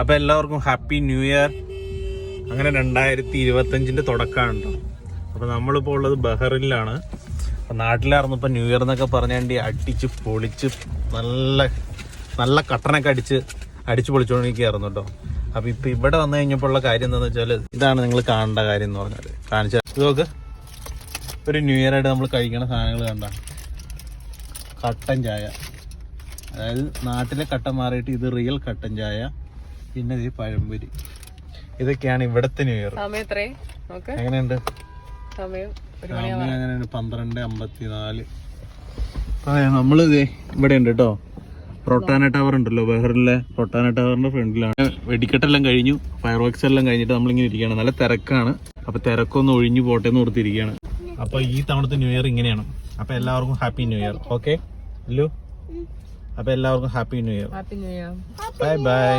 അപ്പൊ എല്ലാവർക്കും happy new year. അങ്ങനെ 2025 തുടക്കമാണ് കേട്ടോ. അപ്പൊ നമ്മളിപ്പോ ഉള്ളത് ബഹ്റിനിലാണ്. അപ്പൊ നാട്ടിലായിരുന്നപ്പോ ന്യൂ ഇയർ എന്നൊക്കെ പറഞ്ഞാണ്ടി അടിച്ച് പൊളിച്ച് നല്ല കട്ടനൊക്കെ അടിച്ച് പൊളിച്ചോണ്ടിരിക്കുകയായിരുന്നു കേട്ടോ. അപ്പൊ ഇപ്പൊ ഇവിടെ വന്നു കഴിഞ്ഞപ്പോൾ ഉള്ള കാര്യം എന്താണെന്ന് വെച്ചാൽ ഇതാണ് നിങ്ങൾ കാണേണ്ട കാര്യം എന്ന് പറഞ്ഞാൽ. കാണിച്ചാൽ ഇതൊക്കെ ഒരു ന്യൂ ഇയർ ആയിട്ട് നമ്മൾ കഴിക്കണ സാധനങ്ങൾ കണ്ട കട്ടൻ ചായ, അതായത് നാട്ടിലെ കട്ടൻ മാറിയിട്ട് ഇത് റിയൽ കട്ടൻ ചായ, പിന്നെ ഇത് പഴംപൊരി. ഇതൊക്കെയാണ് ഇവിടത്തെ ന്യൂ ഇയർ. എങ്ങനെയുണ്ട് സമയം? എങ്ങനെയുണ്ട്? 12:54. നമ്മള് ഇവിടെ ഉണ്ട് കേട്ടോ. റൊട്ടാന ടവർ ഉണ്ടല്ലോ, ബഹ്റിനിലെ റൊട്ടാന ടവറിന്റെ ഫ്രണ്ടിലാണ്. വെടിക്കെട്ടെല്ലാം കഴിഞ്ഞു, ഫയർ വർക്ക്സ് എല്ലാം കഴിഞ്ഞിട്ട് നമ്മളിങ്ങനെ ഇരിക്കുകയാണ്. നല്ല തിരക്കാണ്. അപ്പൊ തിരക്കൊന്ന് ഒഴിഞ്ഞു പോട്ടെ എന്ന് ഓർത്തിരിക്കുകയാണ്. അപ്പൊ ഈ തവണത്തെ ന്യൂ ഇയർ ഇങ്ങനെയാണ്. അപ്പൊ എല്ലാവർക്കും ഹാപ്പി ന്യൂ ഇയർ. ഓക്കെ അല്ലോ? അപ്പൊ എല്ലാവർക്കും happy new year. Bye bye.